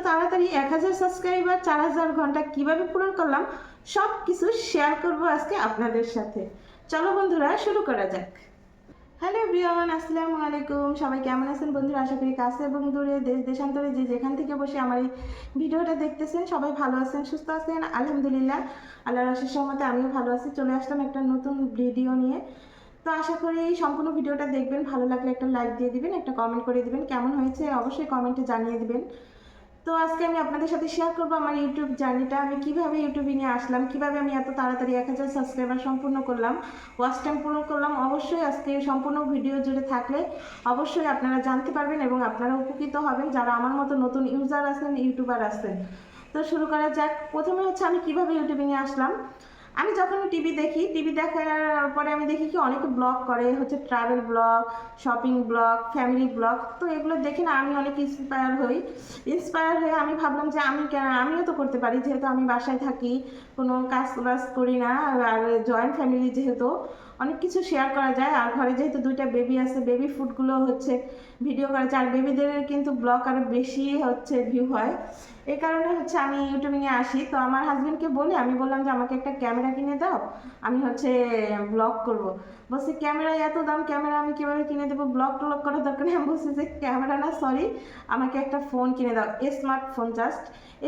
তাড়াতাড়ি 1000 সাবস্ক্রাইবার 4000 ঘন্টা কিভাবে পূরণ করলাম সব কিছু শেয়ার করব আজকে আপনাদের সাথে। চলো বন্ধুরা শুরু করা যাক। হ্যালো এভরিওয়ান, আসসালামু আলাইকুম। সবাই কেমন আছেন বন্ধুরা? আশা করি কাছে এবং দূরে দেশ দেশান্তরে যে যেখান থেকে বসে আমার এই ভিডিওটা দেখতেছেন সবাই ভালো আছেন, সুস্থ আছেন। আলহামদুলিল্লাহ, আল্লাহর অশেষ রহমতে আমিও ভালো আছি। চলে আসলাম একটা নতুন ভিডিও নিয়ে। তো আশা করি সম্পূর্ণ ভিডিওটা দেখবেন, ভালো লাগলে একটা লাইক দিয়ে দিবেন, একটা কমেন্ট করে দিবেন, কেমন হয়েছে অবশ্যই কমেন্টে জানিয়ে দিবেন। তো আজকে আমি আপনাদের সাথে শেয়ার করবো আমার ইউটিউব জার্নিটা, আমি কিভাবে ইউটিউবে নিয়ে আসলাম, কিভাবে আমি এত তাড়াতাড়ি 1000 সাবস্ক্রাইবার সম্পূর্ণ করলাম, ওয়াচ টাইম পূরণ করলাম। অবশ্যই আজকে সম্পূর্ণ ভিডিও জুড়ে থাকলে অবশ্যই আপনারা জানতে পারবেন এবং আপনারা উপকৃত হবেন যারা আমার মতো নতুন ইউজার আছেন, ইউটিউবার আছেন। তো শুরু করা যাক। প্রথমে হচ্ছে আমি কিভাবে ইউটিউবে নিয়ে আসলাম। আমি যখন টিভি দেখি, টিভি দেখার পরে আমি দেখি কি অনেকে ব্লগ করে, হচ্ছে travel blog, shopping blog, family blog. তো এগুলো দেখে না আমি অনেক ইন্সপায়ার হয়ে আমি ভাবলাম যে আমিও তো করতে পারি, যেহেতু আমি বাসায় থাকি, কোনো কাজ বাজ করি না, আর জয়েন্ট ফ্যামিলি যেহেতু অনেক কিছু শেয়ার করা যায়। আর ঘরে যেহেতু 2টা বেবি আছে, বেবি ফুডগুলো হচ্ছে ভিডিও করা যায়, আর বেবিদের কিন্তু ব্লগ আরও বেশি হচ্ছে ভিউ হয়। এই কারণে হচ্ছে আমি ইউটিউবে নিয়ে আসি। তো আমার হাজব্যান্ডকে বলে আমি বললাম যে আমাকে একটা ক্যামেরা কিনে দাও, আমি হচ্ছে ব্লগ করব। বলছি ক্যামেরা এত দাম, ক্যামেরা আমি কীভাবে কিনে দেবো, ব্লগ টলগ করার দরকার নেই। আমি বলছি যে ক্যামেরা না, সরি, আমাকে একটা ফোন কিনে দাও, স্মার্টফোন। জাস্ট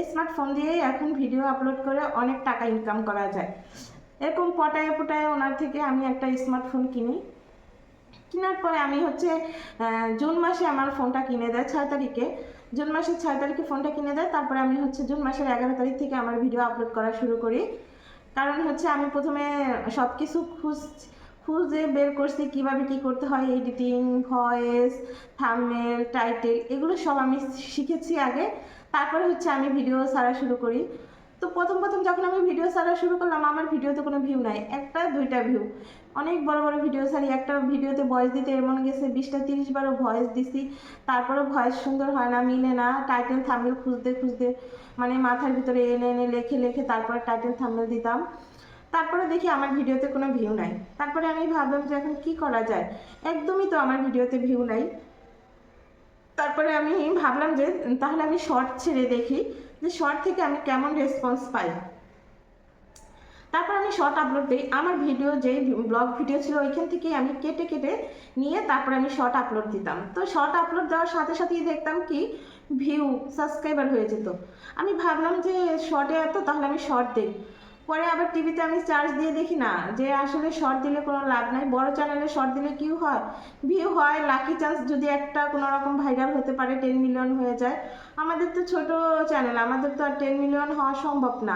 স্মার্টফোন দিয়েই এখন ভিডিও আপলোড করে অনেক টাকা ইনকাম করা যায়। এরকম পটায় পটায় ওনার থেকে আমি একটা স্মার্টফোন কিনি। কেনার পরে আমি হচ্ছে জুন মাসে আমার ফোনটা কিনে দেয় 6 তারিখে। জুন মাসের 6 তারিখে ফোনটা কিনে দেয়। তারপরে আমি হচ্ছে জুন মাসের 11 তারিখ থেকে আমার ভিডিও আপলোড করা শুরু করি। কারণ হচ্ছে আমি প্রথমে সব কিছু খুঁজে বের করছি কীভাবে কী করতে হয়, এডিটিং, ভয়েস, থাম্বনেল, টাইটেল, এগুলো সব আমি শিখেছি আগে। তারপরে হচ্ছে আমি ভিডিও ছাড়া শুরু করি। তো প্রথম যখন আমি ভিডিও ছাড়া শুরু করলাম, আমার ভিডিওতে কোনো ভিউ নাই, 1টা 2টা ভিউ। অনেক বড় বড় ভিডিও ছাড়ি, একটা ভিডিওতে ভয়েস দিতে এমন গেছে 20টা 30 বারও ভয়েস দিছি, তারপরেও ভয়েস সুন্দর হয় না, মিলে না। টাইটেল থাম্বনেল খুঁজতে মানে মাথার ভিতরে এনে লিখে তারপরে টাইটেল থাম্বনেল দিতাম। তারপরে দেখি আমার ভিডিওতে কোনো ভিউ নাই। তারপরে আমি ভাবলাম যে এখন কি করা যায়, একদমই তো আমার ভিডিওতে ভিউ নাই। তারপরে আমি ভাবলাম যে তাহলে আমি শর্ট ছেড়ে দেখি যে শর্ট থেকে আমি কেমন রেসপন্স পাই। তারপর আমি শর্ট আপলোড দিই। আমার ভিডিও যেই ব্লগ ভিডিও ছিল ওইখান থেকেই আমি কেটে নিয়ে তারপরে আমি শর্ট আপলোড দিতাম। তো শর্ট আপলোড দেওয়ার সাথে সাথেই দেখতাম কি ভিউ, সাবস্ক্রাইবার হয়ে যেত। আমি ভাবলাম যে শর্টে এত, তাহলে আমি শর্ট দিই। পরে আবার টিভিতে আমি চার্জ দিয়ে দেখি না, যে আসলে শর্ট দিলে কোনো লাভ নাই। বড় চ্যানেলে শর্ট দিলে কি হয়, ভিউ হয়, লাকি চান্স যদি একটা কোনো রকম ভাইরাল হতে পারে, 10 মিলিয়ন হয়ে যায়। আমাদের তো ছোট চ্যানেল, আমাদের তো আর 10 মিলিয়ন হওয়া সম্ভব না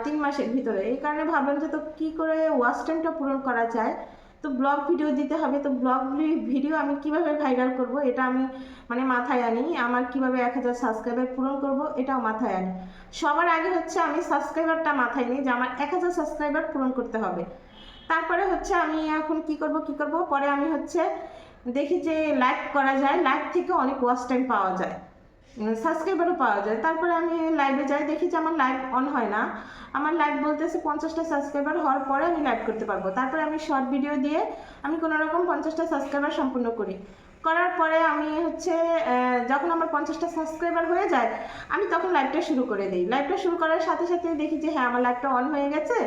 3 মাসের ভিতরে। এই কারণে ভাবলাম যে তো কী করে ওয়াচ টাইমটা পূরণ করা যায়। তো ব্লগ ভিডিও দিতে হবে। তো ব্লগ ভিডিও আমি কিভাবে ভাইরাল করব এটা আমি মানে মাথায় আনি। আমার কিভাবে 1000 সাবস্ক্রাইবার পূরণ করব এটাও মাথায় আনি। সবার আগে হচ্ছে আমি সাবস্ক্রাইবারটা মাথায় নিই যে আমার 1000 সাবস্ক্রাইবার পূরণ করতে হবে। তারপরে হচ্ছে আমি এখন কি করব পরে আমি হচ্ছে দেখি যে লাইভ করা যায়, লাইভ থেকে অনেক ওয়াচ টাইম পাওয়া যায়, সাবস্ক্রাইবারও পাওয়া যায়। তারপরে আমি লাইভে যাই, দেখি যে আমার লাইভ অন হয় না। আমার লাইভ বলতেছে 50টা সাবস্ক্রাইবার হওয়ার পরে আমি লাইভ করতে পারবো। তারপরে আমি শর্ট ভিডিও দিয়ে আমি কোনো রকম 50টা সাবস্ক্রাইবার সম্পূর্ণ করার পরে আমি হচ্ছে যখন আমার 50টা সাবস্ক্রাইবার হয়ে যায় আমি তখন লাইভটা শুরু করে দিই। লাইভটা শুরু করার সাথে সাথে দেখি যে হ্যাঁ আমার লাইভটা অন হয়ে গেছে,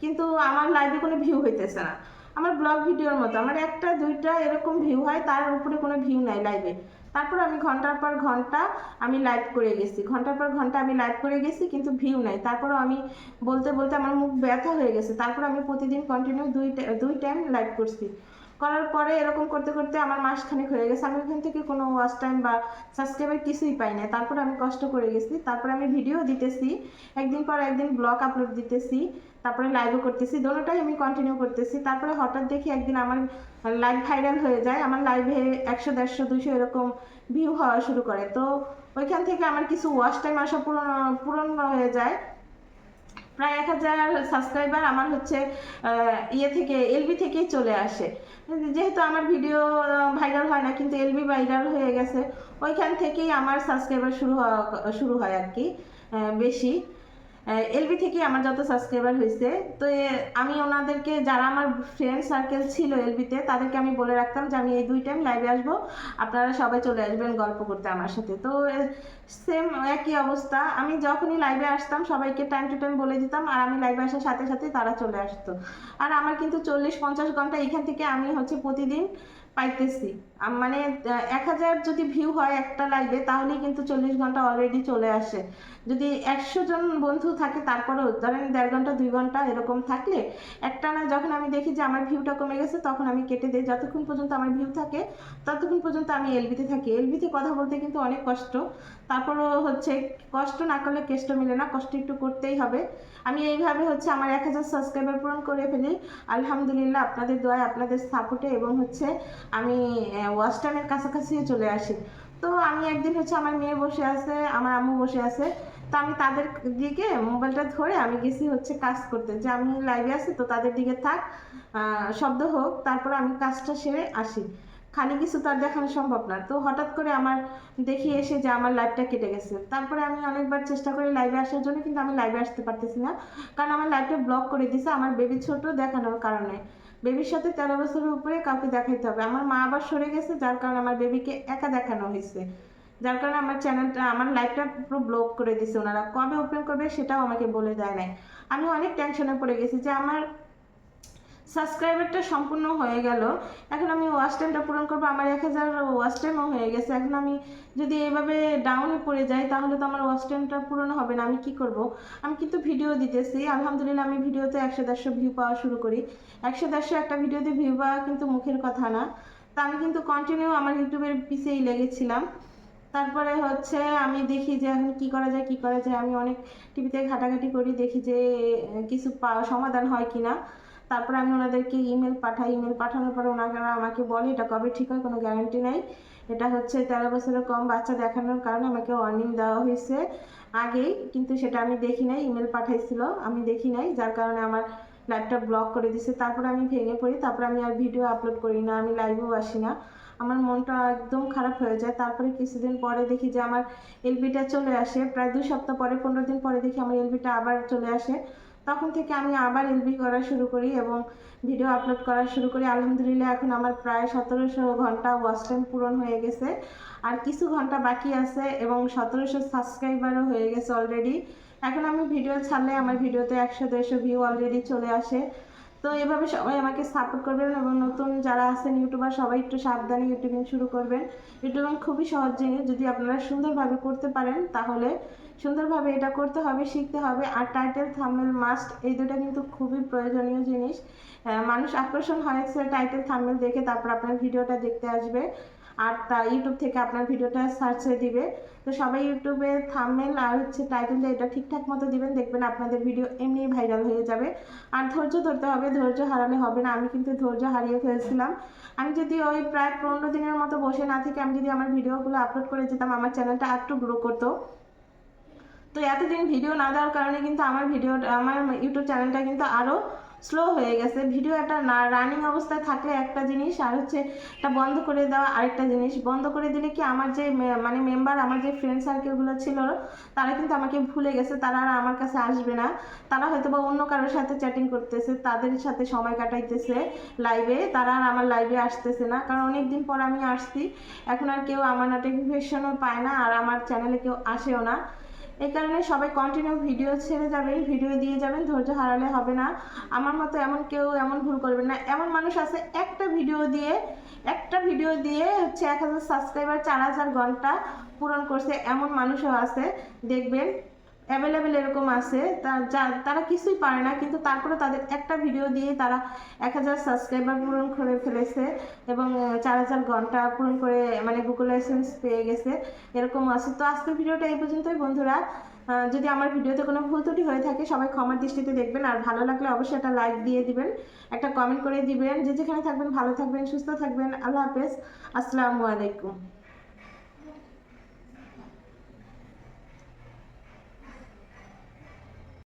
কিন্তু আমার লাইভে কোনো ভিউ হইতেছে না। আমার ব্লগ ভিডিওর মতো আমার 1টা 2টা এরকম ভিউ হয়, তার উপরে কোনো ভিউ নাই লাইভে। তারপর আমি ঘন্টার পর ঘন্টা আমি লাইভ করে গেছি, ঘন্টার পর ঘন্টা আমি লাইভ করে গেছি, কিন্তু ভিউ নাই। তারপরও আমি বলতে আমার মুখ ব্যথা হয়ে গেছে। তারপর আমি প্রতিদিন কন্টিনিউ 2 টাইম লাইভ করছি। করার পরে এরকম করতে আমার মাসখানেক হয়ে গেছে, আমি ওখান থেকে কোনো ওয়াচ টাইম বা সাবস্ক্রাইবার কিছুই পাই না। তারপর আমি কষ্ট করে গেছি, তারপরে আমি ভিডিও দিতেছি, একদিন পর একদিন ব্লগ আপলোড দিতেছি, তারপরে লাইভও করতেছি, দোনোটাই আমি কন্টিনিউ করতেছি। তারপরে হঠাৎ দেখি একদিন আমার লাইভ ভাইরাল হয়ে যায়, আমার লাইভে 100 150 200 এরকম ভিউ হওয়া শুরু করে। তো ওইখান থেকে আমার কিছু ওয়াচ টাইম আসা পূরণ হয়ে যায়। প্রায় 1000 সাবস্ক্রাইবার আমার হচ্ছে এলবি থেকেই চলে আসে। যেহেতু আমার ভিডিও ভাইরাল হয় না, কিন্তু এলবি ভাইরাল হয়ে গেছে, ওইখান থেকেই আমার সাবস্ক্রাইবার শুরু হয় আর কি বেশি। এলবি থেকে আমার যত সাবস্ক্রাইবার হয়েছে, তো আমি ওনাদেরকে, যারা আমার ফ্রেন্ড সার্কেল ছিল এলবিতে, তাদেরকে আমি বলে রাখতাম যে আমি এই 2 টাইম লাইভে আসবো, আপনারা সবাই চলে আসবেন গল্প করতে আমার সাথে। তো সেম একই অবস্থা, আমি যখনই লাইভে আসতাম সবাইকে টাইম টু টাইম বলে দিতাম, আর আমি লাইভে আসার সাথে সাথে তারা চলে আসতো। আর আমার কিন্তু 40-50 ঘন্টা এখান থেকে আমি প্রতিদিন পাইতেছি। মানে 1000 যদি ভিউ হয় একটা লাইভে, তাহলেই কিন্তু 40 ঘন্টা অলরেডি চলে আসে। যদি 100 জন বন্ধু থাকে, তারপরেও ধরেন 1.5 ঘন্টা 2 ঘন্টা এরকম থাকলে, একটা না যখন আমি দেখি যে আমার ভিউটা কমে গেছে, তখন আমি কেটে দিই। যতক্ষণ পর্যন্ত আমার ভিউ থাকে ততক্ষণ পর্যন্ত আমি এলবিতে থাকি। এলবিতে কথা বলতে কিন্তু অনেক কষ্ট, তারপরও কষ্ট না করলে কেষ্ট মিলে না, কষ্ট একটু করতেই হবে। আমি এইভাবে আমার 1000 সাবস্ক্রাইবার পূরণ করে ফেলি আলহামদুলিল্লাহ, আপনাদের দোয়ায়, আপনাদের সাপোর্টে, এবং আমি ওয়াচ টাইমের কাছাকাছিও চলে আসি। তো আমি একদিন আমার মেয়ে বসে আছে, আমার আম্মু বসে আছে, তো আমি তাদের দিকে মোবাইলটা ধরে আমি গেছি কাজ করতে, যে আমি লাইভে আছি, তো তাদের দিকে থাক, শব্দ হোক, তারপর আমি কাজটা সেরে আসি। খালি কিছু তো আর দেখানো সম্ভব না। তো হঠাৎ করে আমার দেখি এসে যে আমার লাইভটা কেটে গেছে। তারপরে আমি অনেকবার চেষ্টা করি লাইভে আসার জন্য, কিন্তু আমি লাইভে আসতে পারতেছি না, কারণ আমার লাইভটা ব্লক করে দিছে আমার বেবি ছোট দেখানোর কারণে। বেবির সাথে 13 বছরের উপরে কাউকে দেখাইতে হবে। আমার মা আবার সরে গেছে, যার কারণে আমার বেবিকে একা দেখানো হয়েছে, যার কারণে আমার চ্যানেলটা, আমার লাইভটা পুরো ব্লক করে দিছে। ওনারা কবে ওপেন করবে সেটাও আমাকে বলে দেয় নাই। আমি অনেক টেনশনে পড়ে গেছি যে আমার সাবস্ক্রাইবারটা সম্পূর্ণ হয়ে গেল, এখন আমি ওয়াচ টাইমটা পূরণ করবো, আমার 1000 ওয়াচ টাইমও হয়ে গেছে, এখন আমি যদি এভাবে ডাউনে পড়ে যাই তাহলে তো আমার ওয়াচ টাইমটা পূরণ হবে না। আমি কি করব? আমি কিন্তু ভিডিও দিতেছি আলহামদুলিল্লাহ, আমি ভিডিওতে 100-150 ভিউ পাওয়া শুরু করি। 100-150 একটা ভিডিওতে ভিউ পাওয়া কিন্তু মুখের কথা না। তা আমি কিন্তু কন্টিনিউ আমার ইউটিউবের পিছেই লেগেছিলাম। তারপরে আমি দেখি যে এখন কি করা যায়, কি করা যায়। আমি অনেক টিভিতে ঘাটাঘাটি করি, দেখি যে কিছু সমাধান হয় কিনা। তারপরে আমি ওনাদেরকে ইমেল পাঠাই, ইমেল পাঠানোর পরে ওনারা আমাকে বলে এটা কবে ঠিক হয় কোনো গ্যারান্টি নাই। এটা 13 বছরের কম বাচ্চা দেখানোর কারণে আমাকে ওয়ার্নিং দেওয়া হয়েছে আগেই, কিন্তু সেটা আমি দেখি নাই। ইমেল পাঠাইছিল, আমি দেখি নাই, যার কারণে আমার লাইভটা ব্লক করে দিছে। তারপরে আমি ভেঙে পড়ি, তারপরে আমি আর ভিডিও আপলোড করি না, আমি লাইভেও আসি না, আমার মনটা একদম খারাপ হয়ে যায়। তারপরে কিছুদিন পরে দেখি যে আমার এলবিটা চলে আসে, প্রায় 2 সপ্তাহ পরে, 15 দিন পরে দেখি আমার এলবিটা আবার চলে আসে। তখন থেকে আমি আবার এলবি করা শুরু করি এবং ভিডিও আপলোড করা শুরু করি। আলহামদুলিল্লাহ এখন আমার প্রায় 1700 ঘন্টা ওয়াচ টাইম পূরণ হয়ে গেছে, আর কিছু ঘন্টা বাকি আছে, এবং 1700 সাবস্ক্রাইবারও হয়ে গেছে অলরেডি। এখন আমি ভিডিও ছাড়লে আমার ভিডিওতে 100-150 ভিউ অলরেডি চলে আসে। তো এভাবে সবাই আমাকে সাপোর্ট করবেন, এবং নতুন যারা আছেন ইউটিউবার সবাই একটু সাবধানে ইউটিউবিং শুরু করবেন। ইউটিউবিং খুবই সহজ জিনিস, যদি আপনারা সুন্দরভাবে করতে পারেন তাহলে সুন্দরভাবে এটা করতে হবে, শিখতে হবে। আর টাইটেল থাম্বনেল মাস্ট, এই দুটো কিন্তু খুবই প্রয়োজনীয় জিনিস। মানুষ আকর্ষণ হয়েছে টাইটেল থাম্বনেল দেখে, তারপর আপনার ভিডিওটা দেখতে আসবে, আর তা ইউটিউব থেকে আপনার ভিডিওটা সার্চে দিবে। তো সবাই ইউটিউবে থাম্বনেল আর টাইটেলটা এটা ঠিকঠাক মতো দিবেন, দেখবেন আপনাদের ভিডিও এমনি ভাইরাল হয়ে যাবে। আর ধৈর্য ধরতে হবে, ধৈর্য হারালে হবে না। আমি কিন্তু ধৈর্য হারিয়ে ফেলছিলাম। আমি যদি ওই প্রায় 15 দিনের মতো বসে না থেকে আমি যদি আমার ভিডিওগুলো আপলোড করে যেতাম, আমার চ্যানেলটা আরেকটু গ্রো করতো। তো এতদিন ভিডিও না দেওয়ার কারণে কিন্তু আমার ইউটিউব চ্যানেলটা কিন্তু আরও স্লো হয়ে গেছে। ভিডিও একটা না রানিং অবস্থায় থাকলে একটা জিনিস, আর এটা বন্ধ করে দেওয়া আরেকটা জিনিস। বন্ধ করে দিলে কি আমার যে মেম্বার, আমার যে ফ্রেন্ড সার্কেলগুলো ছিল, তারা কিন্তু আমাকে ভুলে গেছে, তারা আর আমার কাছে আসবে না। তারা হয়তো বা অন্য কারোর সাথে চ্যাটিং করতেছে, তাদের সাথে সময় কাটাইতেছে লাইভে, তারা আর আমার লাইভে আসতেছে না, কারণ অনেকদিন পর আমি আসছি। এখন আর কেউ আমার নোটিফিকেশনও পায় না, আর আমার চ্যানেলে কেউ আসেও না। এই কারণে সবাই কন্টিনিউ ভিডিও ছেড়ে যাবেন, ভিডিও দিয়ে যাবেন, ধৈর্য হারালে হবে না। আমার মতো কেউ এমন ভুল করবেন না। এমন মানুষ আছে একটা ভিডিও দিয়ে 1000 সাবস্ক্রাইবার 4000 ঘন্টা পূরণ করছে, এমন মানুষও আছে, দেখবেন অ্যাভেলেবেল এরকম আছে। তারা কিছুই পারে না, কিন্তু তারপরে তাদের একটা ভিডিও দিয়ে তারা 1000 সাবস্ক্রাইবার পূরণ করে ফেলেছে, এবং 4000 ঘন্টা পূরণ করে গুগল লাইসেন্স পেয়ে গেছে, এরকম আছে। তো আজকের ভিডিওটা এই পর্যন্তই বন্ধুরা। যদি আমার ভিডিওতে কোনো ভুল ত্রুটি হয়ে থাকে সবাই ক্ষমার দৃষ্টিতে দেখবেন, আর ভালো লাগলে অবশ্যই একটা লাইক দিয়ে দিবেন, একটা কমেন্ট করে দিবেন। যে যেখানে থাকবেন ভালো থাকবেন, সুস্থ থাকবেন। আল্লাহ হাফেজ, আসসালামু আলাইকুম।